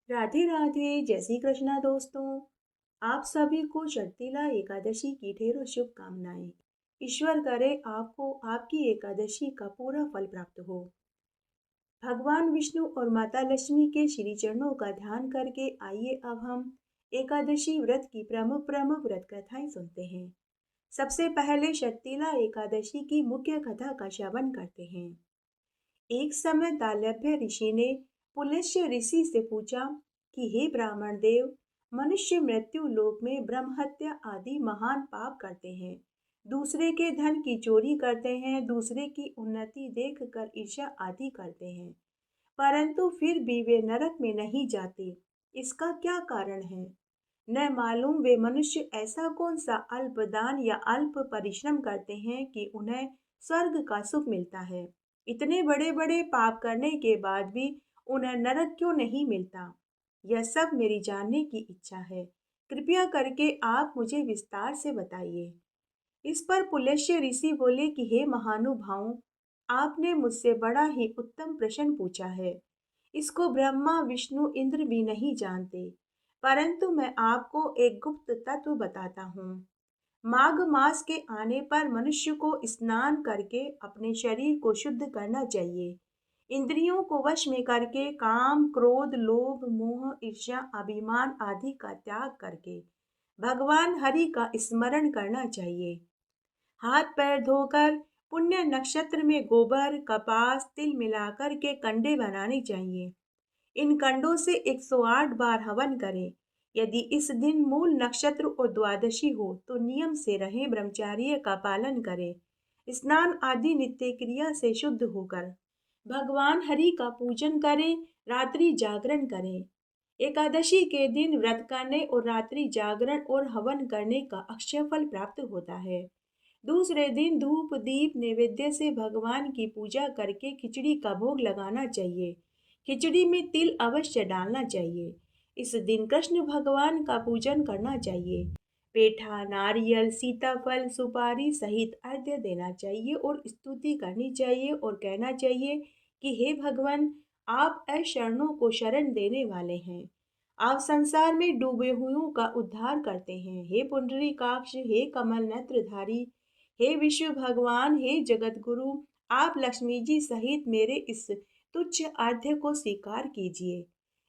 राधे राधे, जय श्री कृष्णा दोस्तों। आप सभी को शर्तिला एकादशी की ढेरों शुभकामनाएं। ईश्वर करे आपको आपकी एकादशी का पूरा फल प्राप्त हो। भगवान विष्णु और माता लक्ष्मी के श्री चरणों का ध्यान करके आइए अब हम एकादशी व्रत की प्रमुख प्रमुख व्रत कथाएं सुनते हैं। सबसे पहले शर्तिला एकादशी की मुख्य कथा का श्रवण करते हैं। एक समय दालभ्य ऋषि ने पुलस्त्य ऋषि से पूछा कि हे ब्राह्मण देव, मनुष्य मृत्यु लोक में ब्रह्म हत्या आदि महान पाप करते हैं, दूसरे के धन की चोरी करते हैं, दूसरे की उन्नति देखकर ईर्ष्या आदि करते हैं, परंतु फिर भी वे नरक में नहीं जाते। इसका क्या कारण है? न मालूम वे मनुष्य ऐसा कौन सा अल्प दान या अल्प परिश्रम करते हैं कि उन्हें स्वर्ग का सुख मिलता है। इतने बड़े बड़े पाप करने के बाद भी उन्हें नरक क्यों नहीं मिलता? यह सब मेरी जानने की इच्छा है। कृपया करके आप मुझे विस्तार से बताइए। इस पर पुलस्त्य ऋषि बोले कि हे महानुभाव, आपने मुझसे बड़ा ही उत्तम प्रश्न पूछा है। इसको ब्रह्मा विष्णु इंद्र भी नहीं जानते, परंतु मैं आपको एक गुप्त तत्व बताता हूँ। माघ मास के आने पर मनुष्य को स्नान करके अपने शरीर को शुद्ध करना चाहिए। इंद्रियों को वश में करके काम क्रोध लोभ मोह ईर्ष्या अभिमान आदि का त्याग करके भगवान हरि का स्मरण करना चाहिए। हाथ पैर धोकर पुण्य नक्षत्र में गोबर कपास तिल मिलाकर के कंडे बनाने चाहिए। इन कंडों से 108 बार हवन करें। यदि इस दिन मूल नक्षत्र और द्वादशी हो तो नियम से रहें, ब्रह्मचर्य का पालन करें। स्नान आदि नित्य क्रिया से शुद्ध होकर भगवान हरि का पूजन करें, रात्रि जागरण करें। एकादशी के दिन व्रत करने और रात्रि जागरण और हवन करने का अक्षय फल प्राप्त होता है। दूसरे दिन धूप दीप नैवेद्य से भगवान की पूजा करके खिचड़ी का भोग लगाना चाहिए। खिचड़ी में तिल अवश्य डालना चाहिए। इस दिन कृष्ण भगवान का पूजन करना चाहिए। पेठा नारियल सीताफल सुपारी सहित अर्घ्य देना चाहिए और स्तुति करनी चाहिए और कहना चाहिए कि हे भगवान, आप अशरणों को शरण देने वाले हैं। आप संसार में डूबे हुओं का उद्धार करते हैं। हे पुंडरीकाक्ष, हे कमल नेत्रधारी, हे विश्व भगवान, हे जगत गुरु, आप लक्ष्मी जी सहित मेरे इस तुच्छ अर्घ्य को स्वीकार कीजिए।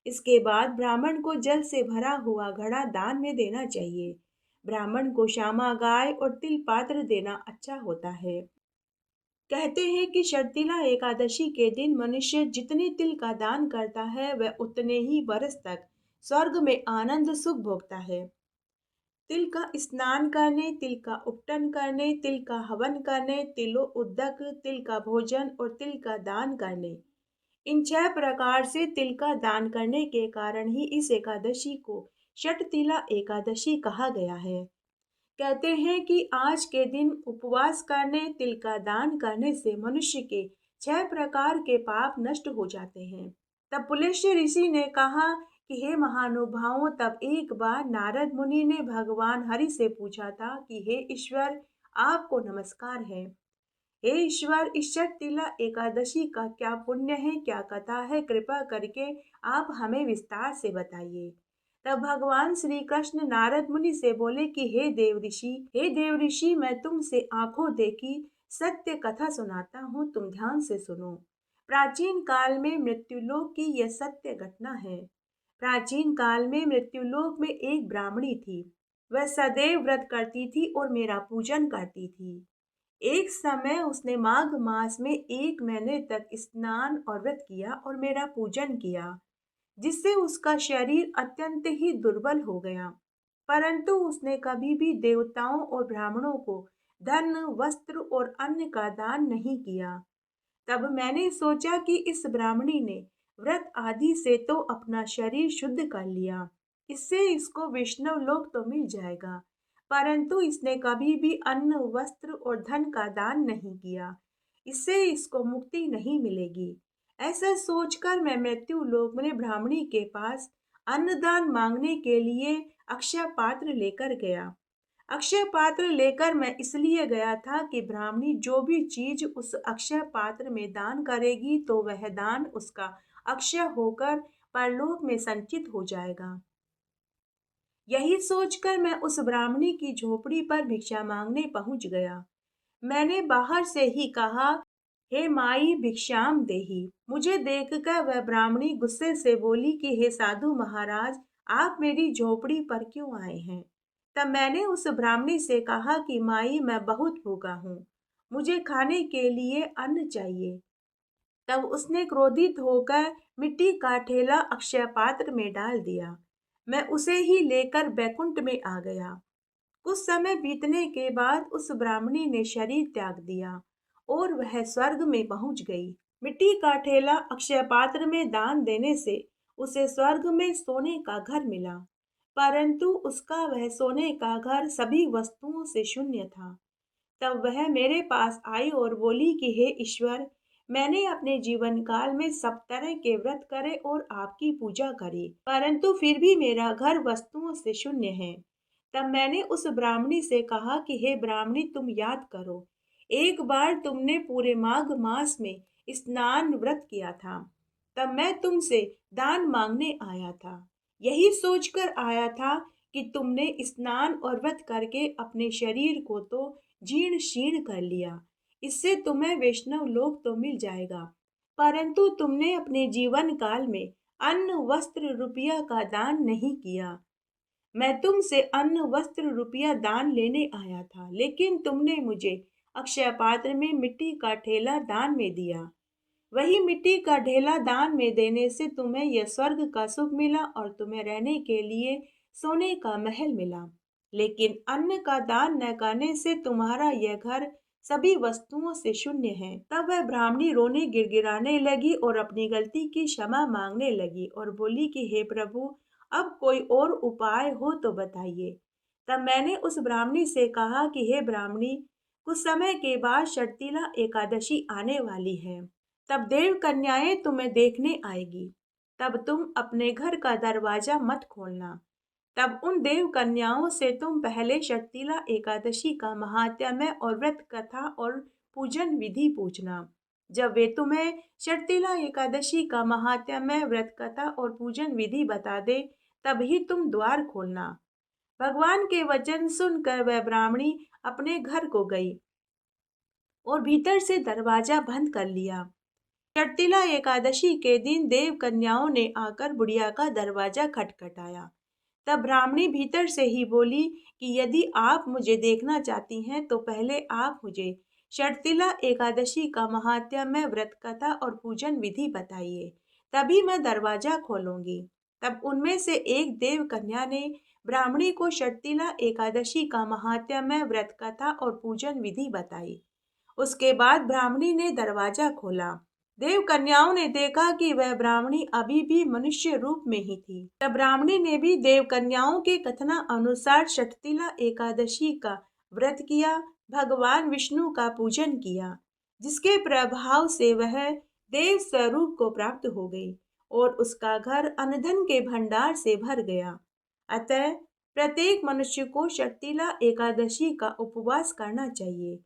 इसके बाद ब्राह्मण को जल से भरा हुआ घड़ा दान में देना चाहिए। ब्राह्मण को श्यामा गाय और तिल पात्र देना अच्छा होता है। कहते हैं कि शर्तिला एकादशी के दिन मनुष्य जितने तिल का दान करता है वह उतने ही वर्ष तक स्वर्ग में आनंद सुख भोगता है। तिल का स्नान करने, तिल का उपटन करने, तिल का हवन करने, तिलो उद्दक, तिल का भोजन और तिल का दान करने, इन 6 प्रकार से तिल का दान करने के कारण ही इस एकादशी को षटतिला एकादशी कहा गया है। कहते हैं कि आज के दिन उपवास करने तिल का दान करने से मनुष्य के 6 प्रकार के पाप नष्ट हो जाते हैं। तब पुलस्त्य ऋषि ने कहा कि हे महानुभावों, तब एक बार नारद मुनि ने भगवान हरि से पूछा था कि हे ईश्वर, आपको नमस्कार है। हे ईश्वर, इस षटतिला एकादशी का क्या पुण्य है, क्या कथा है, कृपा करके आप हमें विस्तार से बताइए। तब भगवान श्री कृष्ण नारद मुनि से बोले कि हे देव ऋषि, मैं तुमसे आंखों देखी सत्य कथा सुनाता हूँ, तुम ध्यान से सुनो। प्राचीन काल में मृत्युलोक की यह सत्य घटना है। प्राचीन काल में मृत्युलोक में एक ब्राह्मणी थी। वह सदैव व्रत करती थी और मेरा पूजन करती थी। एक समय उसने माघ मास में 1 महीने तक स्नान और व्रत किया और मेरा पूजन किया, जिससे उसका शरीर अत्यंत ही दुर्बल हो गया। परंतु उसने कभी भी देवताओं और ब्राह्मणों को धन वस्त्र और अन्न का दान नहीं किया। तब मैंने सोचा कि इस ब्राह्मणी ने व्रत आदि से तो अपना शरीर शुद्ध कर लिया, इससे इसको वैष्णव लोक तो मिल जाएगा, परंतु इसने कभी भी अन्न वस्त्र और धन का दान नहीं किया, इससे इसको मुक्ति नहीं मिलेगी। ऐसा सोचकर मैं मृत्यु लोक में ब्राह्मणी के पास अन्नदान मांगने के लिए अक्षय पात्र लेकर गया। अक्षय पात्र लेकर मैं इसलिए गया था कि ब्राह्मणी जो भी चीज उस अक्षय पात्र में दान करेगी तो वह दान उसका अक्षय होकर परलोक में संचित हो जाएगा। यही सोचकर मैं उस ब्राह्मणी की झोपड़ी पर भिक्षा मांगने पहुंच गया। मैंने बाहर से ही कहा, हे माई भिक्षाम देही। मुझे देखकर वह ब्राह्मणी गुस्से से बोली कि हे साधु महाराज, आप मेरी झोपड़ी पर क्यों आए हैं? तब मैंने उस ब्राह्मणी से कहा कि माई, मैं बहुत भूखा हूँ, मुझे खाने के लिए अन्न चाहिए। तब उसने क्रोधित होकर मिट्टी का ठेला अक्षय पात्र में डाल दिया। मैं उसे ही लेकर बैकुंठ में आ गया। कुछ समय बीतने के बाद उस ब्राह्मणी ने शरीर त्याग दिया और वह स्वर्ग में पहुंच गई। मिट्टी का ठेला अक्षय पात्र में दान देने से उसे स्वर्ग में सोने का घर मिला, परंतु उसका वह सोने का घर सभी वस्तुओं से शून्य था। तब वह मेरे पास आई और बोली कि हे ईश्वर, मैंने अपने जीवन काल में सब तरह के व्रत करे और आपकी पूजा करी, परंतु फिर भी मेरा घर वस्तुओं से शून्य है। तब मैंने उस ब्राह्मणी से कहा कि हे ब्राह्मणी, तुम याद करो, एक बार तुमने पूरे माघ मास में स्नान व्रत किया था। तब मैं तुमसे दान मांगने आया था। यही सोचकर आया था कि तुमने स्नान और व्रत करके अपने शरीर को तो जीर्ण शीर्ण कर लिया, इससे तुम्हें वैष्णव लोक तो मिल जाएगा, परंतु तुमने अपने जीवन काल में अन्न वस्त्र रुपया का दान नहीं किया। मैं तुमसे अन्न वस्त्र रुपया दान लेने आया था, लेकिन तुमने मुझे अक्षय पात्र में मिट्टी का ठेला दान में दिया। वही मिट्टी का ढेला दान में देने से तुम्हें यह स्वर्ग का सुख मिला और तुम्हें रहने के लिए सोने का महल मिला, लेकिन अन्न का दान न करने से तुम्हारा यह घर सभी वस्तुओं से शून्य है। तब वह ब्राह्मणी रोने गिड़गिड़ाने लगी और अपनी गलती की क्षमा मांगने लगी और बोली कि हे प्रभु, अब कोई और उपाय हो तो बताइए। तब मैंने उस ब्राह्मणी से कहा कि हे ब्राह्मणी, कुछ समय के बाद शर्तिला एकादशी आने वाली है। तब देव कन्याएं तुम्हें देखने आएगी। तब तुम अपने घर का दरवाजा मत खोलना। तब उन देव कन्याओं से तुम पहले शर्तिला एकादशी का महात्म्य और व्रत कथा और पूजन विधि पूछना। जब वे तुम्हें शर्तिला एकादशी का महात्म्य, व्रत कथा और पूजन विधि बता दे, तब ही तुम द्वार खोलना। भगवान के वचन सुनकर वह ब्राह्मणी अपने घर को गई और भीतर से दरवाजा बंद कर लिया। शर्तिला एकादशी के दिन देव कन्याओं ने आकर बुढ़िया का दरवाजा खटखटाया। तब ब्राह्मणी भीतर से ही बोली कि यदि आप मुझे देखना चाहती हैं तो पहले आप मुझे शर्तिला एकादशी का महात्म्य, व्रत कथा और पूजन विधि बताइए, तभी मैं दरवाजा खोलूंगी। तब उनमें से एक देव कन्या ने ब्राह्मणी को शर्तिला एकादशी का महात्म्य, व्रत कथा और पूजन विधि बताई। उसके बाद ब्राह्मणी ने दरवाजा खोला। देव कन्याओं ने देखा कि वह ब्राह्मणी अभी भी मनुष्य रूप में ही थी। तब ब्राह्मणी ने भी देव कन्याओं के कथना अनुसार शर्तिला एकादशी का व्रत किया, भगवान विष्णु का पूजन किया, जिसके प्रभाव से वह देव स्वरूप को प्राप्त हो गई और उसका घर अनधन के भंडार से भर गया। अतः प्रत्येक मनुष्य को शर्तिला एकादशी का उपवास करना चाहिए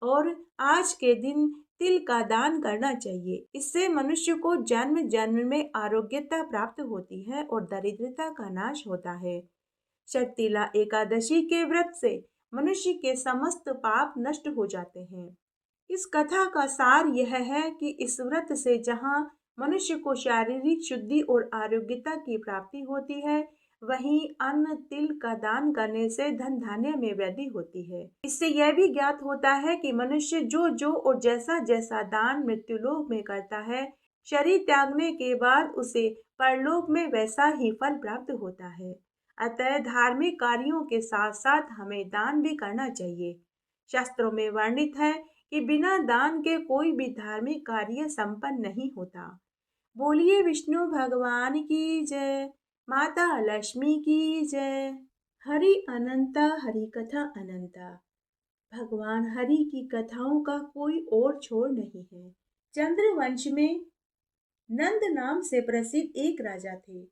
और आज के दिन तिल का दान करना चाहिए। इससे मनुष्य को जन्म जन्म में आरोग्यता प्राप्त होती है और दरिद्रता का नाश होता है। शर्तिला एकादशी के व्रत से मनुष्य के समस्त पाप नष्ट हो जाते हैं। इस कथा का सार यह है कि इस व्रत से जहाँ मनुष्य को शारीरिक शुद्धि और आरोग्यता की प्राप्ति होती है, वहीं अन्न तिल का दान करने से धन धान्य में वृद्धि होती है। इससे यह भी ज्ञात होता है कि मनुष्य जो जो और जैसा जैसा दान मृत्युलोक में करता है, शरीर त्यागने के बाद उसे परलोक में वैसा ही फल प्राप्त होता है। अतः धार्मिक कार्यों के साथ साथ हमें दान भी करना चाहिए। शास्त्रों में वर्णित है कि बिना दान के कोई भी धार्मिक कार्य संपन्न नहीं होता। बोलिए विष्णु भगवान की जय, माता लक्ष्मी की जय। हरि अनंता, हरि कथा अनंता। भगवान हरि की कथाओं का कोई और छोर नहीं है। चंद्रवंश में नंद नाम से प्रसिद्ध एक राजा थे,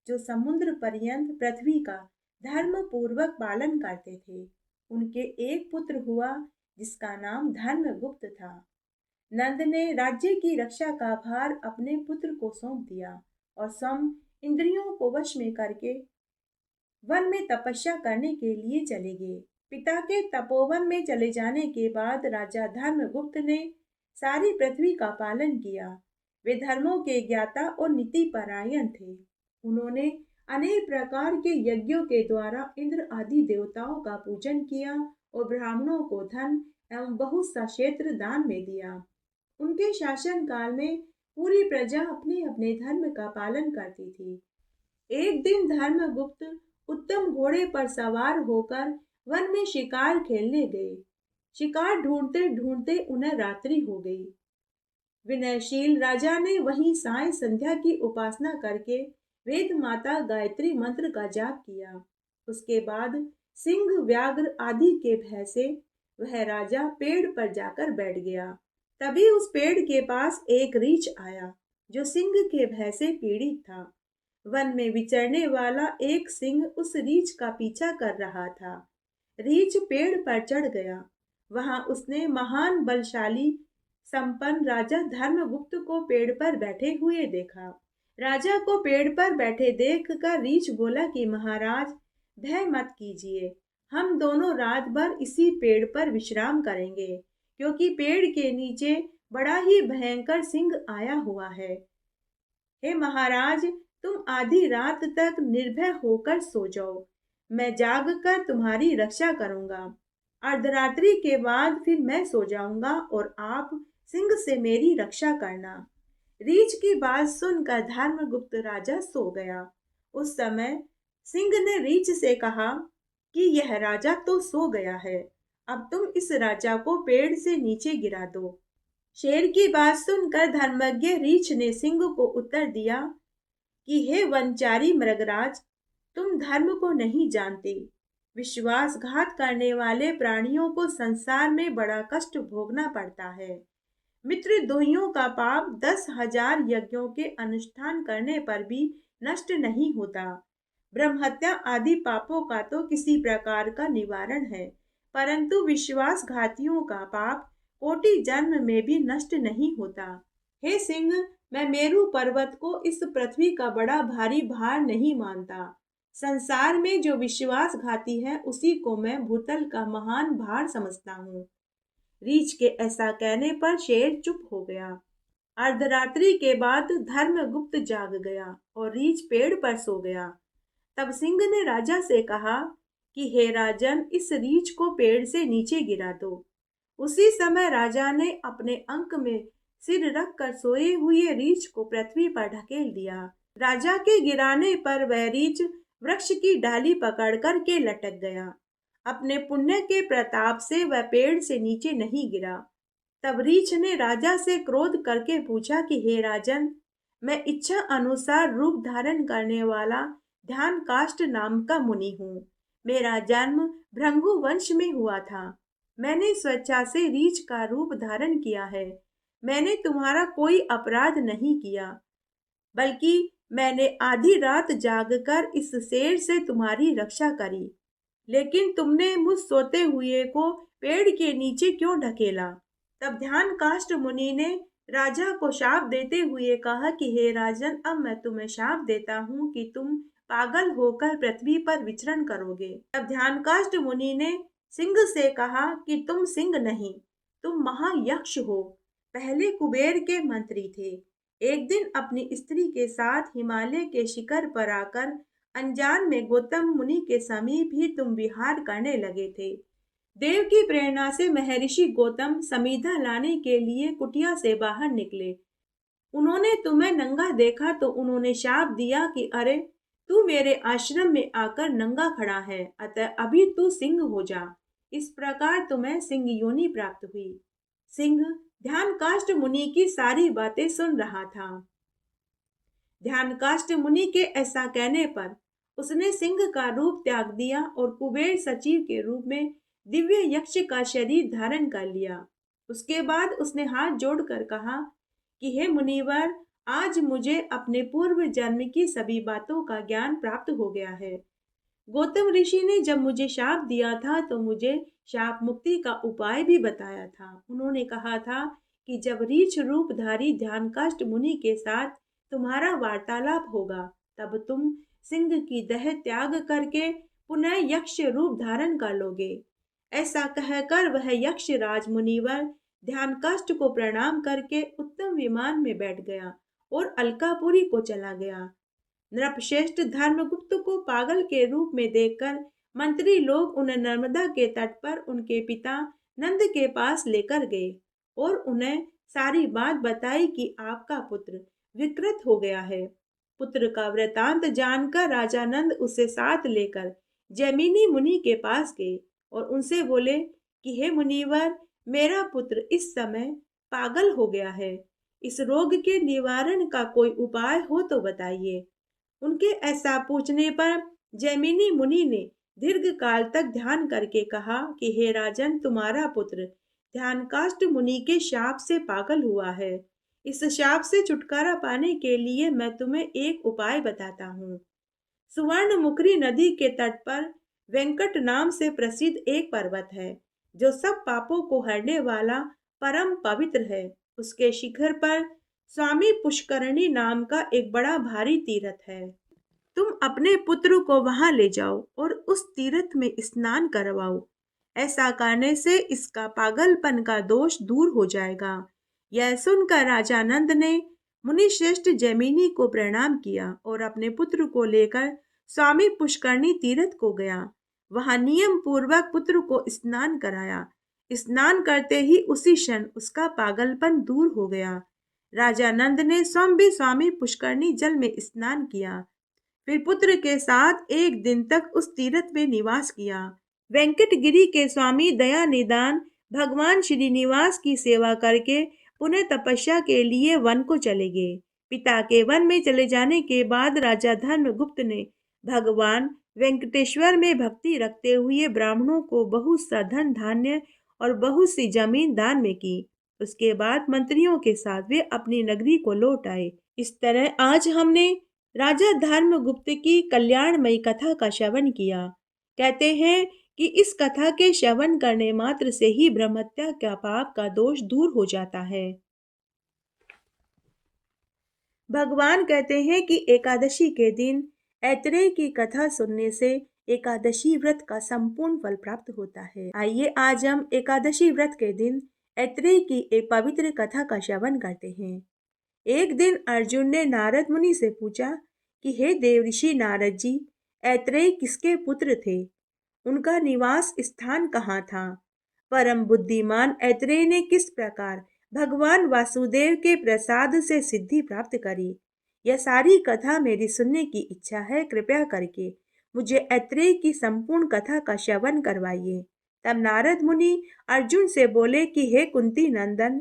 जो समुद्र पर्यंत पृथ्वी का धर्म पूर्वक पालन करते थे। उनके एक पुत्र हुआ जिसका नाम धर्मगुप्त था। नंद ने राज्य की रक्षा का भार अपने पुत्र को सौंप दिया और सम इंद्रियों को वश में करके वन में तपस्या करने के लिए चले गए। पिता के तपोवन में चले जाने के बाद राजा धर्मगुप्त ने सारी पृथ्वी का पालन किया। वे धर्मों के ज्ञाता और नीति परायण थे। उन्होंने अनेक प्रकार के यज्ञों के द्वारा इंद्र आदि देवताओं का पूजन किया और ब्राह्मणों को धन एवं बहुत सा क्षेत्र दान में दिया। उनके शासन काल में पूरी प्रजा अपने अपने धर्म का पालन करती थी। एक दिन धर्मगुप्त उत्तम घोड़े पर सवार होकर वन में शिकार खेलने गए। शिकार ढूंढते ढूंढते उन्हें रात्रि हो गई। विनयशील राजा ने वहीं साय संध्या की उपासना करके वेद माता गायत्री मंत्र का जाप किया। उसके बाद सिंह व्याघ्र आदि के भय से वह राजा पेड़ पर जाकर बैठ गया। तभी उस पेड़ के पास एक रीछ आया जो सिंह के भय से पीड़ित था। वन में विचरने वाला एक सिंह उस रीछ का पीछा कर रहा था। रीछ पेड़ पर चढ़ गया। वहां उसने महान बलशाली संपन्न राजा धर्मगुप्त को पेड़ पर बैठे हुए देखा। राजा को पेड़ पर बैठे देखकर रीछ बोला कि महाराज, भय मत कीजिए, हम दोनों रात भर इसी पेड़ पर विश्राम करेंगे, क्योंकि पेड़ के नीचे बड़ा ही भयंकर सिंह आया हुआ है। हे महाराज, तुम आधी रात तक निर्भय होकर सो जाओ, मैं जाग कर तुम्हारी रक्षा करूंगा। अर्धरात्रि के बाद फिर मैं सो जाऊंगा और आप सिंह से मेरी रक्षा करना। रीछ की बात सुनकर धर्मगुप्त राजा सो गया। उस समय सिंह ने रीछ से कहा कि यह राजा तो सो गया है, अब तुम इस राजा को पेड़ से नीचे गिरा दो। शेर की बात सुनकर धर्मज्ञ रीछ ने सिंह को उत्तर दिया कि हे वनचारी मृगराज, तुम धर्म को नहीं जानते। विश्वासघात करने वाले प्राणियों को संसार में बड़ा कष्ट भोगना पड़ता है। मित्रद्रोहियों का पाप 10,000 यज्ञों के अनुष्ठान करने पर भी नष्ट नहीं होता। ब्रह्महत्या आदि पापों का तो किसी प्रकार का निवारण है, परंतु विश्वासघातियों का पाप कोटि जन्म में भी नष्ट नहीं होता। हे सिंह, मैं मेरू पर्वत को इस पृथ्वी का बड़ा भारी भार नहीं मानता। संसार में जो विश्वासघाती है उसी को मैं भूतल का महान भार समझता हूँ। रीछ के ऐसा कहने पर शेर चुप हो गया। अर्धरात्रि के बाद धर्मगुप्त जाग गया और रीछ पेड़ पर सो गया। तब सिंह ने राजा से कहा कि हे राजन, इस रीछ को पेड़ से नीचे गिरा दो। उसी समय राजा ने अपने अंक में सिर रखकर सोए हुए रीछ को पृथ्वी पर ढकेल दिया। राजा के गिराने पर वह रीछ वृक्ष की डाली पकड़ कर के लटक गया। अपने पुण्य के प्रताप से वह पेड़ से नीचे नहीं गिरा। तब रीछ ने राजा से क्रोध करके पूछा कि हे राजन, मैं इच्छा अनुसार रूप धारण करने वाला ध्यान काष्ट नाम का मुनि हूँ। मेरा जन्म भृंगु वंश में हुआ था। मैंने स्वेच्छा से रीछ का रूप धारण किया है। मैंने तुम्हारा कोई अपराध नहीं किया, बल्कि मैंने आधी रात जागकर इस शेर से तुम्हारी रक्षा करी। लेकिन तुमने मुझ सोते हुए को पेड़ के नीचे क्यों ढकेला? तब ध्यान काष्ट मुनि ने राजा को शाप देते हुए कहा कि हे राजन, अब मैं तुम्हें शाप देता हूँ कि तुम पागल होकर पृथ्वी पर विचरण करोगे। तब ध्यान काष्ट मुनि ने सिंह से कहा कि तुम सिंह नहीं, तुम महायक्ष हो। पहले कुबेर के मंत्री थे। एक दिन अपनी स्त्री के साथ हिमालय के शिखर पर आकर अनजान में गौतम मुनि के समीप ही तुम विहार करने लगे थे। देव की प्रेरणा से महर्षि गौतम समीधा लाने के लिए कुटिया से बाहर निकले। उन्होंने तुम्हें नंगा देखा तो उन्होंने शाप दिया कि अरे, तू मेरे आश्रम में आकर नंगा खड़ा है, अतः अभी तू सिंह हो जा। इस प्रकार तुम्हें सिंह योनि प्राप्त हुई। सिंह ध्यान काष्ट मुनि की सारी बातें सुन रहा था। ध्यान काष्ट मुनि के ऐसा कहने पर उसने सिंह का रूप त्याग दिया और कुबेर सचिव के रूप में दिव्य यक्ष का शरीर धारण कर लिया। उसके बाद उसने हाथ जोड़कर कहा कि हे मुनिवर, आज मुझे अपने पूर्व जन्म की सभी बातों का ज्ञान प्राप्त हो गया है। गौतम ऋषि ने जब मुझे शाप दिया था तो मुझे शाप मुक्ति का उपाय भी बताया था। उन्होंने कहा था कि जब रीछ रूपधारी ध्यानकाष्ट मुनि के साथ तुम्हारा वार्तालाप होगा। तब तुम सिंह की दह त्याग करके पुनः यक्ष रूप धारण कर लोगे। ऐसा कहकर वह यक्ष राज मुनिवर ध्यान काष्ठ को प्रणाम करके उत्तम विमान में बैठ गया और अलकापुरी को चला गया। नृपश्रेष्ठ धर्मगुप्त को पागल के रूप में देखकर मंत्री लोग उन्हें नर्मदा के तट पर उनके पिता नंद के पास लेकर गए और उन्हें सारी बात बताई कि आपका पुत्र विकृत हो गया है। पुत्र का वृतांत जानकर राजा नंद उसे साथ लेकर जैमिनी मुनि के पास गए और उनसे बोले कि हे मुनिवर, मेरा पुत्र इस समय पागल हो गया है। इस रोग के निवारण का कोई उपाय हो तो बताइए। उनके ऐसा पूछने पर जैमिनी मुनि ने दीर्घ काल तक ध्यान करके कहा कि हे राजन, तुम्हारा पुत्र ध्यानकाष्ठ मुनि के शाप से पागल हुआ है। इस शाप से छुटकारा पाने के लिए मैं तुम्हें एक उपाय बताता हूँ। सुवर्ण मुखरी नदी के तट पर वेंकट नाम से प्रसिद्ध एक पर्वत है, जो सब पापों को हरने वाला परम पवित्र है। उसके शिखर पर स्वामी पुष्करणी नाम का एक बड़ा भारी तीर्थ है। तुम अपने पुत्र को वहां ले जाओ और उस तीर्थ में स्नान करवाओ। ऐसा करने से इसका पागलपन का दोष दूर हो जाएगा। यह सुनकर राजा नंद ने मुनिश्रेष्ठ जैमिनी को प्रणाम किया और अपने पुत्र को लेकर स्वामी पुष्करणी तीर्थ को गया। वहां नियम पूर्वक पुत्र को स्नान कराया। स्नान करते ही उसी क्षण उसका पागलपन दूर हो गया। राजा नंद ने स्वयं भी स्वामी पुष्करणी जल में स्नान किया, फिर पुत्र के साथ एक दिन तक उस तीर्थ में निवास किया। वेंकटगिरी के स्वामी दया निदान भगवान श्रीनिवास की सेवा करके पुनः तपस्या के लिए वन को चले गए। पिता के वन में चले जाने के बाद राजा धर्मगुप्त ने भगवान वेंकटेश्वर में भक्ति रखते हुए ब्राह्मणों को बहुत सा धन धान्य और बहुत सी जमीन दान में की। उसके बाद मंत्रियों के साथ वे अपनी नगरी को लौट आए। इस तरह आज हमने राजा धर्मगुप्त की कल्याणमयी कथा का श्रवण किया। कहते हैं कि इस कथा के श्रवण करने मात्र से ही ब्रह्महत्या का पाप का दोष दूर हो जाता है। भगवान कहते हैं कि एकादशी के दिन ऐतरेय की कथा सुनने से एकादशी व्रत का संपूर्ण फल प्राप्त होता है। आइए आज हम एकादशी व्रत के दिन ऐतरेय की एक पवित्र कथा का श्रवण करते हैं। एक दिन अर्जुन ने नारद मुनि से पूछा कि हे देवऋषि नारद जी, ऐतरेय किसके पुत्र थे? उनका निवास स्थान कहाँ था? परम बुद्धिमान ऐतरेय ने किस प्रकार भगवान वासुदेव के प्रसाद से सिद्धि प्राप्त करी? यह सारी कथा मेरी सुनने की इच्छा है। कृपया करके मुझे ऐतरेय की संपूर्ण कथा का श्रवण करवाइए। तब नारद मुनि अर्जुन से बोले कि हे कुंती नंदन,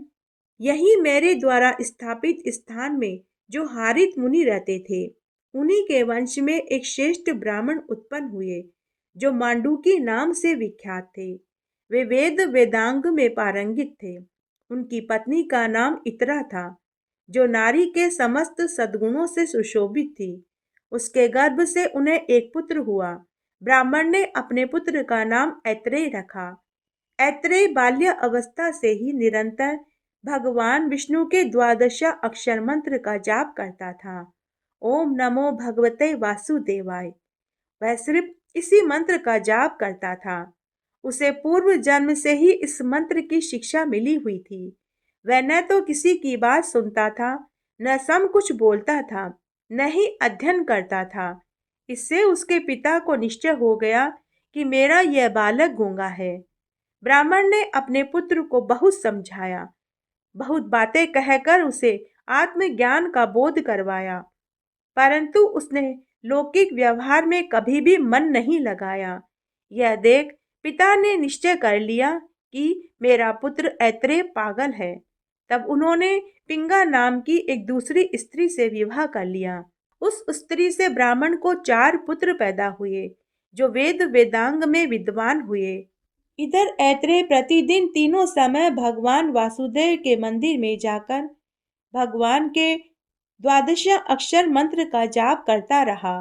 यही मेरे द्वारा स्थापित स्थान में जो हारित मुनि रहते थे, उन्हीं के वंश में एक श्रेष्ठ ब्राह्मण उत्पन्न हुए, जो मांडूकी नाम से विख्यात थे। वे वेद वेदांग में पारंगित थे। उनकी पत्नी का नाम इतरा था, जो नारी के समस्त सद्गुणों से सुशोभित थी। उसके गर्भ से उन्हें एक पुत्र हुआ। ब्राह्मण ने अपने पुत्र का नाम ऐतरेय रखा। ऐतरेय बाल्य अवस्था से ही निरंतर भगवान विष्णु के 12 अक्षर मंत्र का जाप करता था। ओम नमो भगवते वासुदेवाय। वह सिर्फ इसी मंत्र का जाप करता था। उसे पूर्व जन्म से ही इस मंत्र की शिक्षा मिली हुई थी। वह न तो किसी की बात सुनता था, न सम कुछ बोलता था, न ही अध्ययन करता था। इससे उसके पिता को निश्चय हो गया कि मेरा यह बालक गूंगा है। ब्राह्मण ने अपने पुत्र को बहुत समझाया, बहुत बातें कहकर उसे आत्मज्ञान का बोध करवाया, परंतु उसने लौकिक व्यवहार में कभी भी मन नहीं लगाया। यह देख पिता ने निश्चय कर लिया कि मेरा पुत्र ऐतरेय पागल है। तब उन्होंने पिंगा नाम की एक दूसरी स्त्री से विवाह कर लिया। उस स्त्री से ब्राह्मण को 4 पुत्र पैदा हुए, जो वेद वेदांग में विद्वान हुए। इधर ऐतरेय प्रतिदिन तीनों समय भगवान वासुदेव के मंदिर में जाकर भगवान के 12 अक्षर मंत्र का जाप करता रहा।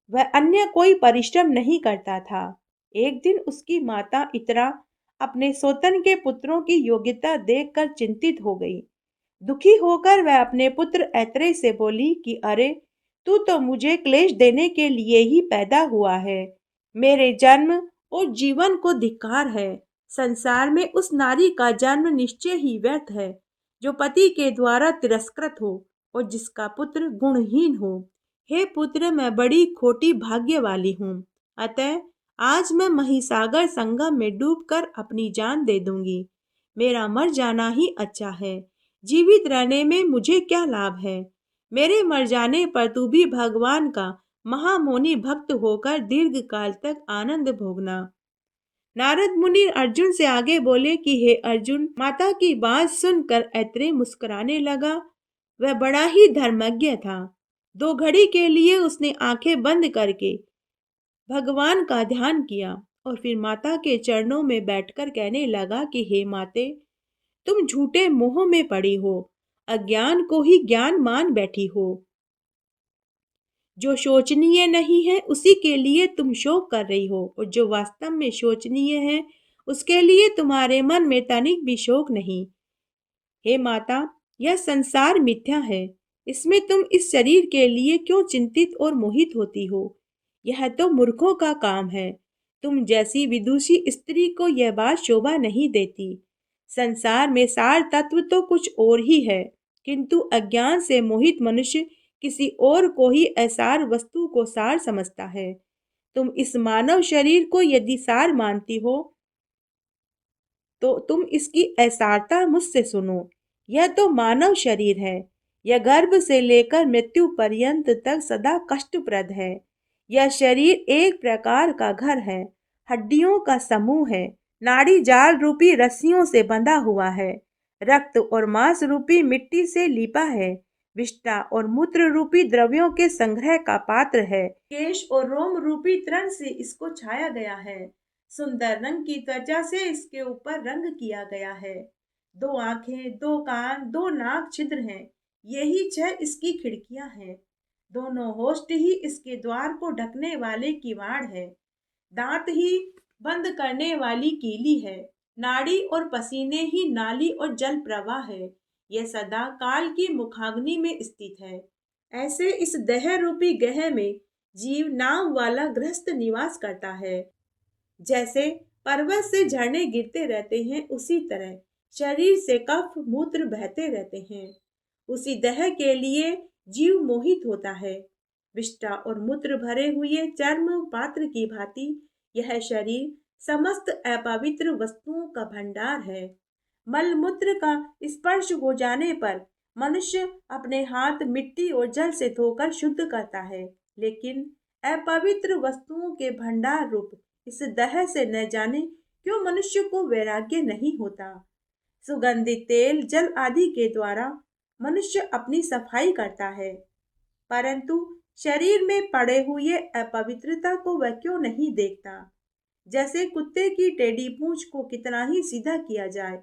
वह अन्य कोई परिश्रम नहीं करता था। एक दिन उसकी माता इतरा अपने सौतन के पुत्रों की योग्यता देखकर चिंतित हो गई। दुखी होकर वह अपने पुत्र ऐत्रेय से बोली कि अरे, तू तो मुझे क्लेश देने के लिए ही पैदा हुआ है। मेरे जन्म और जीवन को धिक्कार है। संसार में उस नारी का जन्म निश्चय ही व्यर्थ है जो पति के द्वारा तिरस्कृत हो और जिसका पुत्र गुणहीन हो। हे पुत्र, मैं बड़ी खोटी भाग्य वाली हूँ। अतः आज मैं महिसागर संगम में डूबकर अपनी जान दे दूंगी। मेरा मर जाना ही अच्छा है। जीवित रहने में मुझे क्या लाभ है। मेरे मर जाने पर तू भी भगवान का महामोनी भक्त होकर दीर्घ काल तक आनंद भोगना। नारद मुनि अर्जुन से आगे बोले कि हे अर्जुन, माता की बात सुनकर ऐत्रेय मुस्कुराने लगा। वह बड़ा ही धर्मज्ञ था। 2 घड़ी के लिए उसने आंखें बंद करके भगवान का ध्यान किया और फिर माता के चरणों में बैठकर कहने लगा कि हे माते, तुम झूठे मोह में पड़ी हो, अज्ञान को ही ज्ञान मान बैठी हो। जो शोचनीय नहीं है उसी के लिए तुम शोक कर रही हो, और जो वास्तव में शोचनीय है उसके लिए तुम्हारे मन में तनिक भी शोक नहीं। हे माता, यह संसार मिथ्या है। इसमें तुम इस शरीर के लिए क्यों चिंतित और मोहित होती हो। यह तो मूर्खों का काम है। तुम जैसी विदुषी स्त्री को यह बात शोभा नहीं देती। संसार में सार तत्व तो कुछ और ही है, किंतु अज्ञान से मोहित मनुष्य किसी और को ही असार वस्तु को सार समझता है। तुम इस मानव शरीर को यदि सार मानती हो तो तुम इसकी असारता मुझसे सुनो। यह तो मानव शरीर है। यह गर्भ से लेकर मृत्यु पर्यंत तक सदा कष्टप्रद है। यह शरीर एक प्रकार का घर है, हड्डियों का समूह है, नाड़ी जाल रूपी रस्सियों से बंधा हुआ है, रक्त और मांस रूपी मिट्टी से लिपा है, विष्ठा और मूत्र रूपी द्रव्यों के संग्रह का पात्र है, केश और रोम रूपी तृण से इसको छाया गया है, सुंदर रंग की त्वचा से इसके ऊपर रंग किया गया है, 2 आंखें, 2 कान, 2 नाक छिद्र हैं, यही 6 इसकी खिड़कियां हैं, दोनों होस्ट ही इसके द्वार को ढकने वाले किवाड़ है, दांत ही बंद करने वाली कीली है, नाड़ी और पसीने ही नाली और जल प्रवाह है। यह सदा काल की मुखाग्नि में स्थित है। ऐसे इस देह रूपी गह में जीव नाव वाला गृहस्थ निवास करता है। जैसे पर्वत से झरने गिरते रहते हैं, उसी तरह शरीर से कफ मूत्र बहते रहते हैं। उसी दह के लिए जीव मोहित होता है। विष्ठा और मूत्र भरे हुए चर्म पात्र की भांति यह शरीर समस्त अपवित्र वस्तुओं का भंडार है। मल मूत्र का स्पर्श हो जाने पर मनुष्य अपने हाथ मिट्टी और जल से धोकर शुद्ध करता है, लेकिन अपवित्र वस्तुओं के भंडार रूप इस दह से न जाने क्यों मनुष्य को वैराग्य नहीं होता। सुगंधित तेल, जल आदि के द्वारा मनुष्य अपनी सफाई करता है, परंतु शरीर में पड़े हुए अपवित्रता को वह क्यों नहीं देखता। जैसे कुत्ते की टेढ़ी पूंछ को कितना ही सीधा किया जाए,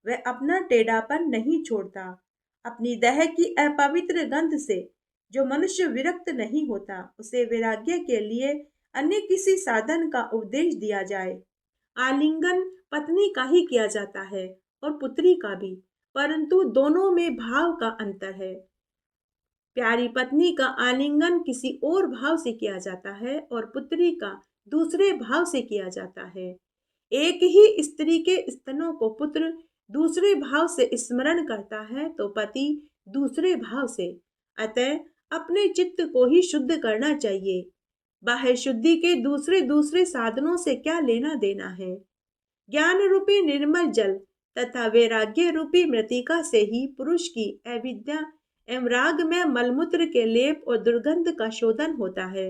वह अपना टेढ़ापन नहीं छोड़ता। अपनी देह की अपवित्र गंध से जो मनुष्य विरक्त नहीं होता, उसे वैराग्य के लिए अन्य किसी साधन का उपदेश दिया जाए। आलिंगन पत्नी का ही किया जाता है और पुत्री का भी, परंतु दोनों में भाव का अंतर है। प्यारी पत्नी का आलिंगन किसी और भाव से किया जाता है और पुत्री का दूसरे भाव से किया जाता है। एक ही स्त्री के स्तनों को पुत्र दूसरे भाव से स्मरण करता है तो पति दूसरे भाव से। अतः अपने चित्त को ही शुद्ध करना चाहिए। बाह्य शुद्धि के दूसरे दूसरे साधनों से क्या लेना देना है। ज्ञान रूपी निर्मल जल तथा वैराग्य रूपी मृतिका से ही पुरुष की अविद्या एवं राग में मलमूत्र के लेप और दुर्गंध का शोधन होता है।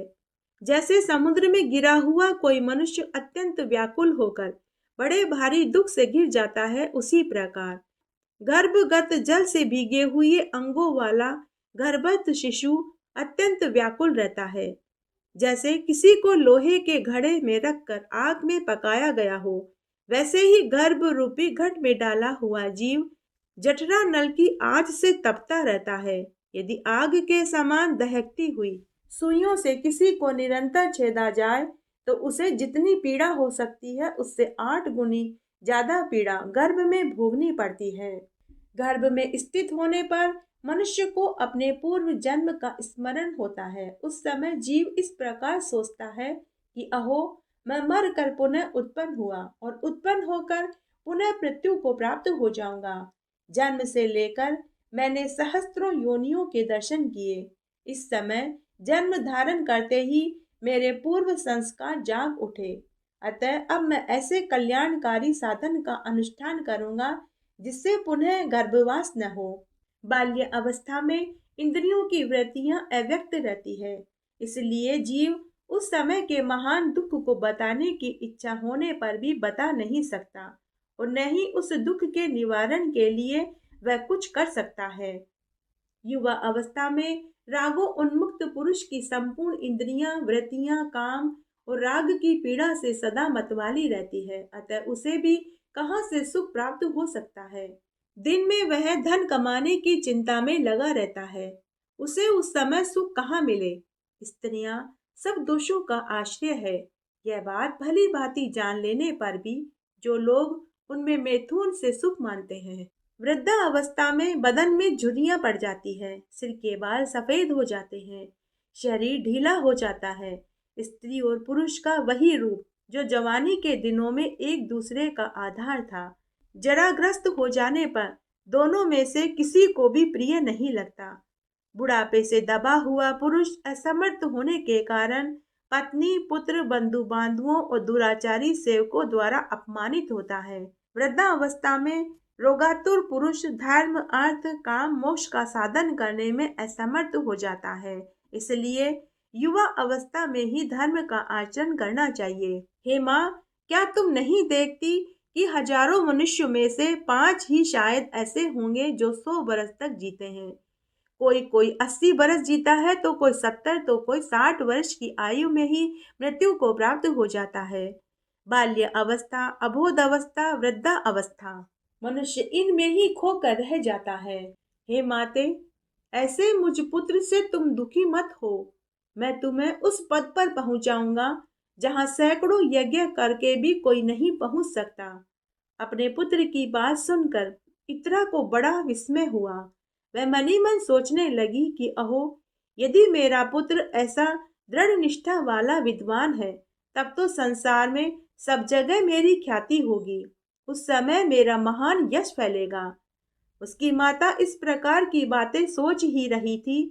जैसे समुद्र में गिरा हुआ कोई मनुष्य अत्यंत व्याकुल होकर बड़े भारी दुख से गिर जाता है, उसी प्रकार गर्भगत जल से भीगे हुए अंगों वाला गर्भस्थ शिशु अत्यंत व्याकुल रहता है। जैसे किसी को लोहे के घड़े में रखकर आग में पकाया गया हो, वैसे ही गर्भ रूपी घट में डाला हुआ जीव जठरा नल की आंच से तपता रहता है। यदि आग के समान दहकती हुई सुइयों से किसी को निरंतर छेदा जाए तो उसे जितनी पीड़ा हो सकती है उससे 8 गुनी ज्यादा पीड़ा गर्भ में भोगनी पड़ती है। गर्भ में स्थित होने पर मनुष्य को अपने पूर्व जन्म का स्मरण होता है। उस समय जीव इस प्रकार सोचता है कि अहो, मैं मर कर पुनः उत्पन्न हुआ और उत्पन्न होकर पुनः मृत्यु को प्राप्त हो जाऊंगा। जन्म से लेकर मैंने सहस्त्रों योनियों के दर्शन किए। इस समय जन्म धारण करते ही मेरे पूर्व संस्कार जाग उठे। अतः अब मैं ऐसे कल्याणकारी साधन का अनुष्ठान करूंगा जिससे पुनः गर्भवास न हो। बाल्य अवस्था में इंद्रियों की वृत्तियां अव्यक्त रहती है, इसलिए जीव उस समय के महान दुख को बताने की इच्छा होने पर भी बता नहीं सकता और न ही उस दुख के निवारण के लिए वह कुछ कर सकता है। युवा अवस्था में रागो उन्मुक्त पुरुष की संपूर्ण इंद्रियां, वृत्तियां काम और राग की पीड़ा से सदा मतवाली रहती है, अतः उसे भी कहाँ से सुख प्राप्त हो सकता है। दिन में वह धन कमाने की चिंता में लगा रहता है, उसे उस समय सुख कहाँ मिले। स्त्रियां सब दोषों का आश्रय है, यह बात भली भांति जान लेने पर भी जो लोग उनमें मैथुन से सुख मानते हैं। वृद्धा अवस्था में बदन में झुर्रियां पड़ जाती है, सिर के बाल सफेद हो जाते हैं, शरीर ढीला हो जाता है। स्त्री और पुरुष का वही रूप जो जवानी के दिनों में एक दूसरे का आधार था, जराग्रस्त हो जाने पर दोनों में से किसी को भी प्रिय नहीं लगता। बुढ़ापे से दबा हुआ पुरुष असमर्थ होने के कारण पत्नी, पुत्र, बंधु बांधुओं और दुराचारी सेवकों द्वारा अपमानित होता है। वृद्धावस्था में रोगातुर पुरुष धर्म, अर्थ, काम, मोक्ष का साधन करने में असमर्थ हो जाता है। इसलिए युवा अवस्था में ही धर्म का आचरण करना चाहिए। हे माँ, क्या तुम नहीं देखती कि हजारों मनुष्यों में से 5 ही शायद ऐसे होंगे जो 100 वर्ष तक जीते हैं। कोई कोई 80 वर्ष जीता है तो कोई 70 तो कोई 60 वर्ष की आयु में ही मृत्यु को प्राप्त हो जाता है। बाल्य अवस्था, अबोध अवस्था, वृद्धा अवस्था, मनुष्य इनमें ही खोकर रह जाता है। हे माते, ऐसे मुझ पुत्र से तुम दुखी मत हो। मैं तुम्हें उस पद पर पहुंचाऊंगा जहां सैकड़ों यज्ञ करके भी कोई नहीं पहुंच सकता। अपने पुत्र की बात सुनकर इत्रा को बड़ा विस्मय हुआ। वह मनी मन सोचने लगी कि अहो, यदि मेरा पुत्र ऐसा दृढ़ निष्ठा वाला विद्वान है, तब तो संसार में सब जगह मेरी ख्याति होगी। उस समय मेरा महान यश फैलेगा। उसकी माता इस प्रकार की बातें सोच ही रही थी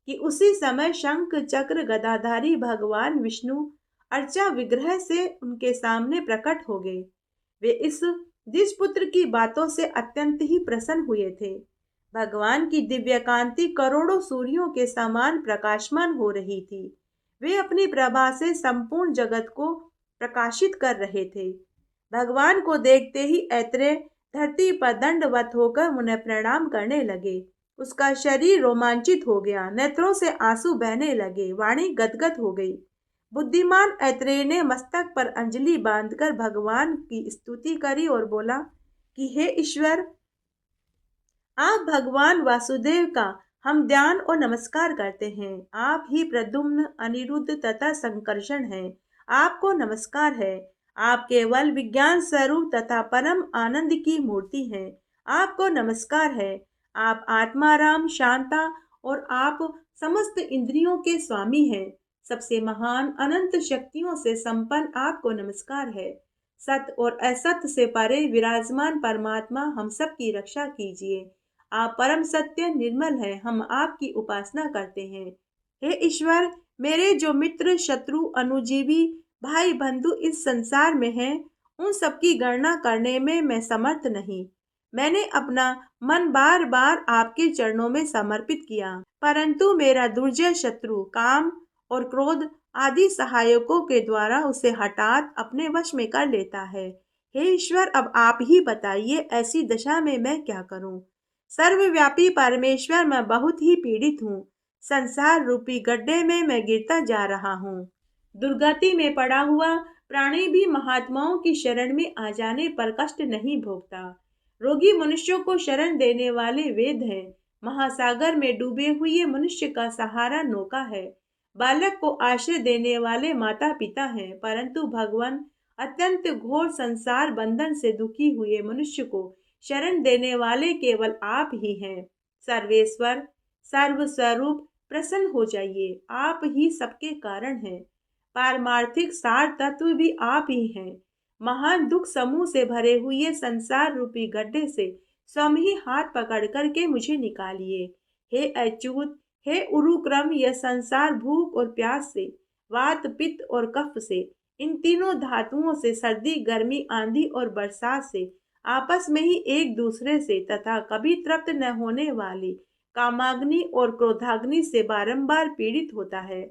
कि उसी समय शंख चक्र गदाधारी भगवान विष्णु अर्चा विग्रह से उनके सामने प्रकट हो गए। वे इस जिस पुत्र की बातों से अत्यंत ही प्रसन्न हुए थे। भगवान की दिव्य कांति करोड़ों सूर्यों के समान प्रकाशमान हो रही थी। वे अपनी प्रभा से संपूर्ण जगत को प्रकाशित कर रहे थे। भगवान को देखते ही ऐत्रेय धरती पर दंडवत होकर उन्हें प्रणाम करने लगे। उसका शरीर रोमांचित हो गया, नेत्रों से आंसू बहने लगे, वाणी गदगद हो गई। बुद्धिमान ऐत्रेय ने मस्तक पर अंजलि बांधकर भगवान की स्तुति करी और बोला कि हे ईश्वर, आप भगवान वासुदेव का हम ध्यान और नमस्कार करते हैं। आप ही प्रद्युम्न, अनिरुद्ध तथा संकर्षण हैं। आपको नमस्कार है। आप केवल विज्ञान स्वरूप तथा परम आनंद की मूर्ति हैं। आपको नमस्कार है। आप आत्माराम, शांता और आप समस्त इंद्रियों के स्वामी हैं। सबसे महान अनंत शक्तियों से संपन्न आपको नमस्कार है। सत्य और असत्य से परे विराजमान परमात्मा, हम सब की रक्षा कीजिए। आप परम सत्य निर्मल है, हम आपकी उपासना करते हैं। हे ईश्वर, मेरे जो मित्र, शत्रु, अनुजीवी, भाई बंधु इस संसार में हैं, उन सबकी गणना करने में मैं समर्थ नहीं। मैंने अपना मन बार बार आपके चरणों में समर्पित किया, परंतु मेरा दुर्जय शत्रु काम और क्रोध आदि सहायकों के द्वारा उसे हठात अपने वश में कर लेता है। हे ईश्वर, अब आप ही बताइए, ऐसी दशा में मैं क्या करूं? सर्वव्यापी परमेश्वर, मैं बहुत ही पीड़ित हूँ। संसार रूपी गड्ढे में मैं गिरता जा रहा हूँ। दुर्गति में पड़ा हुआ प्राणी भी महात्माओं की शरण में आ जाने पर कष्ट नहीं भोगता। रोगी मनुष्यों को शरण देने वाले वेद हैं। महासागर में डूबे हुए मनुष्य का सहारा नौका है। बालक को आश्रय देने वाले माता पिता हैं, परंतु भगवान अत्यंत घोर संसार बंधन से दुखी हुए मनुष्य को शरण देने वाले केवल आप ही हैं। सर्वेश्वर, सर्वस्वरूप, प्रसन्न हो जाइए। आप ही सबके कारण हैं। पारमार्थिक सार तत्व भी आप ही हैं। महान दुख समूह से भरे हुए संसार रूपी गड्ढे से स्वयं ही हाथ पकड़ करके मुझे निकालिए। हे अच्युत, हे उरुक्रम, यह संसार भूख और प्यास से, वात पित्त और कफ से, इन तीनों धातुओं से, सर्दी गर्मी आंधी और बरसात से, आपस में ही एक दूसरे से तथा कभी तृप्त न होने वाली कामाग्नि और क्रोधाग्नि से बारंबार पीड़ित होता है।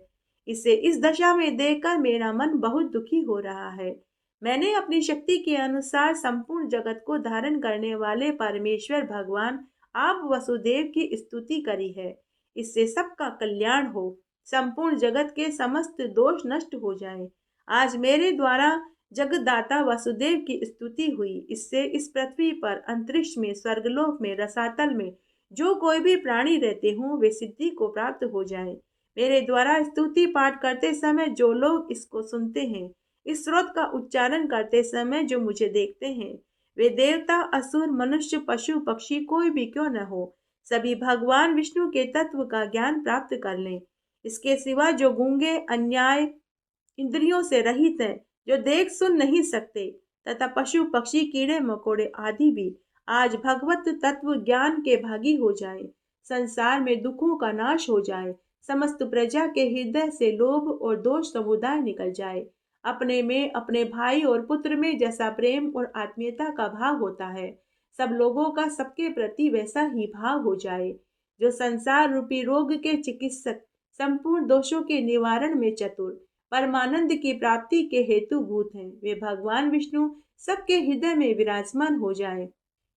इसे इस दशा में देखकर मेरा मन बहुत दुखी हो रहा है। मैंने अपनी शक्ति के अनुसार संपूर्ण जगत को धारण करने वाले परमेश्वर भगवान आप वसुदेव की स्तुति करी है। इससे सबका कल्याण हो, संपूर्ण जगत के समस्त दोष नष्ट हो जाएं। आज मेरे द्वारा जगदाता वसुदेव की स्तुति हुई। इससे इस पृथ्वी पर, अंतरिक्ष में, स्वर्गलोक में, रसातल में जो कोई भी प्राणी रहते हों वे सिद्धि को प्राप्त हो जाएं। मेरे द्वारा स्तुति पाठ करते समय जो लोग इसको सुनते हैं, इस स्रोत का उच्चारण करते समय जो मुझे देखते हैं, वे देवता, असुर, मनुष्य, पशु, पक्षी कोई भी क्यों न हो, सभी भगवान विष्णु के तत्व का ज्ञान प्राप्त कर लें। इसके सिवा जो गूंगे, अन्याय, इंद्रियों से रहित हैं, जो देख सुन नहीं सकते, तथा पशु पक्षी कीड़े मकोड़े आदि भी आज भगवत तत्व ज्ञान के भागी हो जाएं। संसार में दुखों का नाश हो जाए। समस्त प्रजा के हृदय से लोभ और दोष समुदाय निकल जाए। अपने में, अपने भाई और पुत्र में जैसा प्रेम और आत्मीयता का भाव होता है, सब लोगों का सबके प्रति वैसा ही भाव हो जाए। जो संसार रूपी रोग के चिकित्सक, संपूर्ण दोषों के निवारण में चतुर, परमानंद की प्राप्ति के हेतुभूत हैं, वे भगवान विष्णु सबके हृदय में विराजमान हो जाए।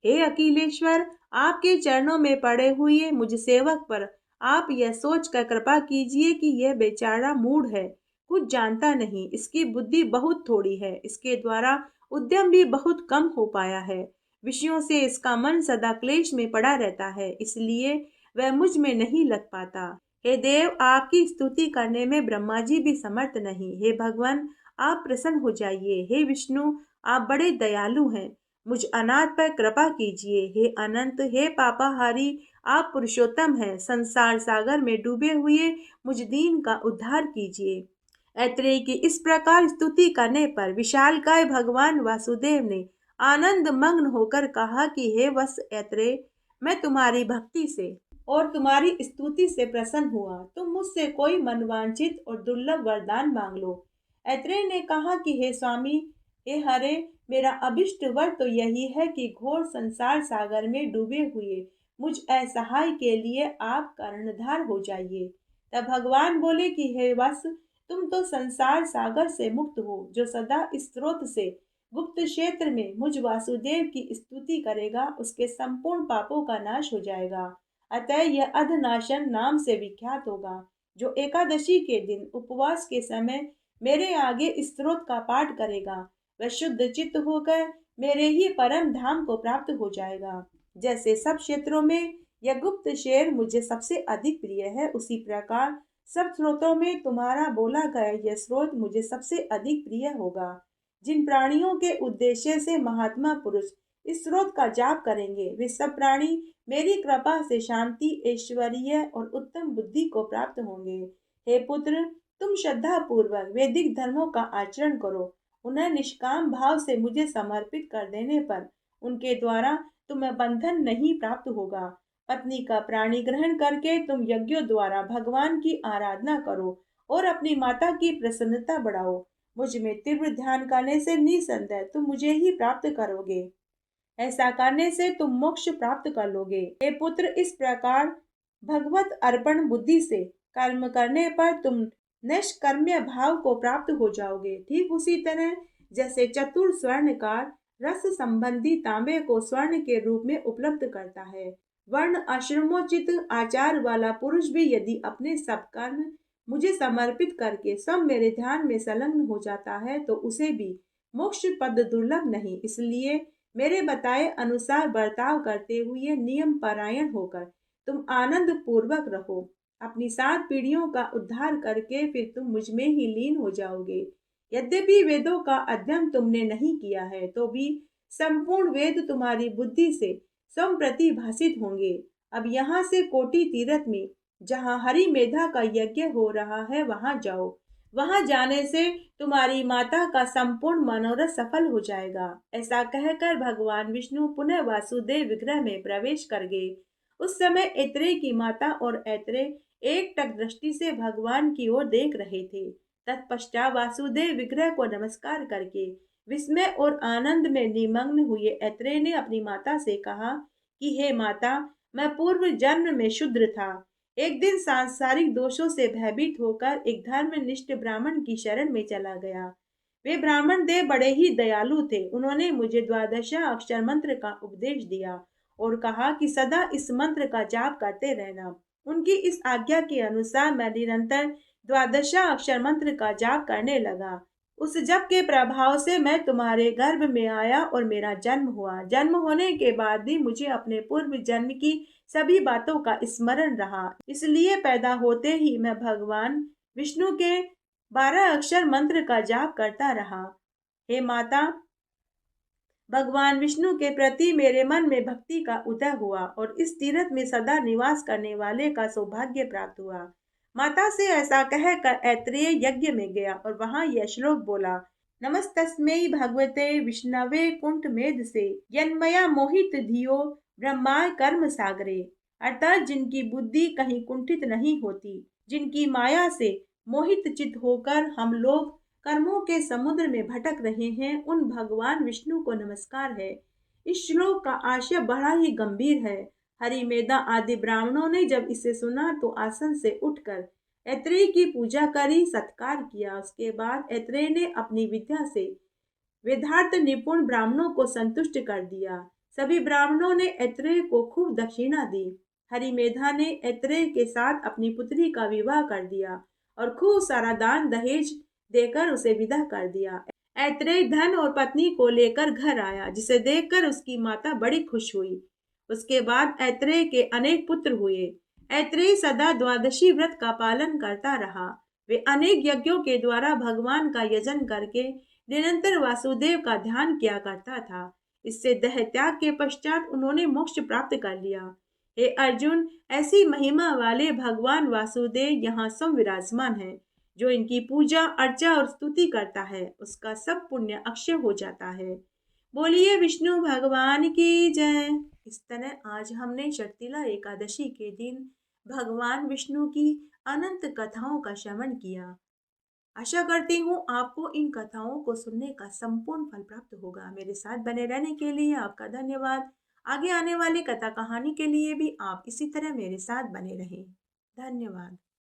हे अखिलेश्वर, आपके चरणों में पड़े हुए मुझ सेवक पर आप यह सोच कर कृपा कीजिए कि यह बेचारा मूढ़ है, कुछ जानता नहीं, इसकी बुद्धि बहुत थोड़ी है, इसके द्वारा उद्यम भी बहुत कम हो पाया है। विषयों से इसका मन सदा क्लेश में पड़ा रहता है, इसलिए वह मुझ में नहीं लग पाता। हे देव, आपकी स्तुति करने में ब्रह्मा जी भी समर्थ नहीं। हे भगवान, आप प्रसन्न हो जाइए। हे विष्णु, आप बड़े दयालु हैं, मुझ अनाथ पर कृपा कीजिए। हे अनंत, हे पापाहारी, आप पुरुषोत्तम हैं, संसार सागर में डूबे हुए मुझ दीन का उद्धार कीजिए। ऐत्रेय की इस प्रकार स्तुति करने पर विशालकाय भगवान वासुदेव ने आनंद मग्न होकर कहा कि हे वत्स ऐत्रेय, मैं तुम्हारी भक्ति से और तुम्हारी स्तुति से प्रसन्न हुआ। तुम मुझसे कोई मनवांछित और दुर्लभ वरदान मांग लो। ऐत्रेय ने कहा कि हे स्वामी, हे हरे, मेरा अभिष्ट वर तो यही है कि घोर संसार सागर में डूबे हुए मुझ असहाय के लिए आप कर्णधार हो जाइए। तब भगवान बोले कि हे वत्स, तुम तो संसार सागर से मुक्त हो। जो सदा इस स्रोत से गुप्त क्षेत्र में मुझ वासुदेव की स्तुति करेगा, उसके संपूर्ण पापों का नाश हो जाएगा। अतः यह अधनाशन नाम से विख्यात होगा। जो एकादशी के दिन उपवास के समय मेरे आगे इस स्रोत का पाठ करेगा, वह शुद्ध चित्त होकर मेरे ही परम धाम को प्राप्त हो जाएगा। जैसे सब क्षेत्रों में यह गुप्त शेर मुझे सबसे अधिक प्रिय है, उसी प्रकार सब स्रोतों में तुम्हारा बोला गया यह स्रोत मुझे सबसे अधिक प्रिय होगा। जिन प्राणियों के उद्देश्य से महात्मा पुरुष इस स्रोत का जाप करेंगे, वे सब प्राणी मेरी कृपा से शांति, ऐश्वर्य और उत्तम बुद्धि को प्राप्त होंगे। हे पुत्र, तुम श्रद्धा पूर्वक वैदिक धर्मों का आचरण करो। उन्हें निष्काम भाव से मुझे समर्पित कर देने पर उनके द्वारा तुम्हें बंधन नहीं प्राप्त होगा। पत्नी का प्राणी ग्रहण करके तुम यज्ञों द्वारा भगवान की आराधना करो और अपनी माता की प्रसन्नता बढ़ाओ। मुझ में तीव्र ध्यान करने से निसंदेह तुम मुझे ही प्राप्त करोगे। ऐसा करने से तुम मोक्ष प्राप्त कर लोगे। हे पुत्र, इस प्रकार भगवत अर्पण बुद्धि से कर्म करने पर तुम निष्कर्म्य भाव को प्राप्त हो जाओगे। ठीक उसी तरह जैसे चतुर स्वर्णकार रस संबंधी तांबे को स्वर्ण के रूप में उपलब्ध करता है, वर्ण आश्रमोचित आचार वाला पुरुष भी यदि अपने सब कर्म मुझे समर्पित करके सब मेरे ध्यान में संलग्न हो जाता है, तो उसे भी मोक्ष पद दुर्लभ नहीं। इसलिए मेरे बताए अनुसार बर्ताव करते हुए नियम परायण होकर तुम आनंद पूर्वक रहो। अपनी 7 पीढ़ियों का उद्धार करके फिर तुम मुझ में ही लीन हो जाओगे। यद्यपि वेदों का अध्ययन तुमने नहीं किया है, तो भी संपूर्ण वेद तुम्हारी बुद्धि से संप्रतिभाषित होंगे। अब यहाँ से कोटि तीर्थ में जहाँ हरि मेधा का यज्ञ हो रहा है वहां जाओ। वहां जाने से तुम्हारी माता का संपूर्ण मनोरथ सफल हो जाएगा। ऐसा कहकर भगवान विष्णु पुनः वासुदेव विग्रह में प्रवेश कर गए। उस समय ऐत्रेय की माता और ऐत्रेय एक टक दृष्टि से भगवान की ओर देख रहे थे। तत्पश्चात वासुदेव विग्रह को नमस्कार करके विस्मय और आनंद में निमग्न हुए ऐत्रेय ने अपनी माता से कहा कि हे माता, मैं पूर्व जन्म में शूद्र था। एक दिन सांसारिक दोषों से भयभीत होकर एक धर्मनिष्ठ ब्राह्मण की शरण में चला गया। वे ब्राह्मण देव बड़े ही दयालु थे। उन्होंने मुझे द्वादशा अक्षर मंत्र का उपदेश दिया और कहा कि सदा इस मंत्र का जाप करते रहना। उनकी इस आज्ञा के अनुसार मैं निरंतर द्वादशा अक्षर मंत्र का जाप करने लगा। उस जप के प्रभाव से मैं तुम्हारे गर्भ में आया और मेरा जन्म हुआ। जन्म होने के बाद भी मुझे अपने पूर्व जन्म की सभी बातों का स्मरण रहा, इसलिए पैदा होते ही मैं भगवान विष्णु के 12 अक्षर मंत्र का जाप करता रहा। हे माता, भगवान विष्णु के प्रति मेरे मन में भक्ति का उदय हुआ और इस तीर्थ में सदा निवास करने वाले का सौभाग्य प्राप्त हुआ। माता से ऐसा कहकर ऐत्रेय यज्ञ में गया और वहां यह श्लोक बोला। नमस्तस्मै भगवते विष्णवे कुंठ मेध से यन्मया मोहित धियो ब्रह्मा कर्म सागरे। अर्थात जिनकी बुद्धि कहीं कुंठित नहीं होती, जिनकी माया से मोहित चित होकर हम लोग कर्मों के समुद्र में भटक रहे हैं, उन भगवान विष्णु को नमस्कार है। इस श्लोक का आशय बड़ा ही गंभीर है। हरिमेधा आदि ब्राह्मणों ने जब इसे सुना तो आसन से उठकर ऐत्रेय की पूजा करी, सत्कार किया। उसके बाद ऐत्रेय ने अपनी विद्या से वेदार्थ निपुण ब्राह्मणों को संतुष्ट कर दिया। सभी ब्राह्मणों ने ऐत्रेय को खूब दक्षिणा दी। हरिमेधा ने ऐत्रेय के साथ अपनी पुत्री का विवाह कर दिया और खूब सारा दान दहेज देकर उसे विदा कर दिया। ऐत्रेय धन और पत्नी को लेकर घर आया, जिसे देखकर उसकी माता बड़ी खुश हुई। उसके बाद ऐत्रेय के अनेक पुत्र हुए। ऐत्रेय सदा द्वादशी व्रत का पालन करता रहा। वे अनेक यज्ञों के द्वारा भगवान का यजन करके निरंतर वासुदेव का ध्यान किया करता था। इससे देह त्याग के पश्चात उन्होंने मोक्ष प्राप्त कर लिया। हे अर्जुन, ऐसी महिमा वाले भगवान वासुदेव यहाँ सम विराजमान है। जो इनकी पूजा अर्चा और स्तुति करता है, उसका सब पुण्य अक्षय हो जाता है। बोलिए विष्णु भगवान की जय। इस तरह आज हमने षटतिला एकादशी के दिन भगवान विष्णु की अनंत कथाओं का श्रवण किया। आशा करती हूँ आपको इन कथाओं को सुनने का संपूर्ण फल प्राप्त होगा। मेरे साथ बने रहने के लिए आपका धन्यवाद। आगे आने वाली कथा कहानी के लिए भी आप इसी तरह मेरे साथ बने रहें। धन्यवाद।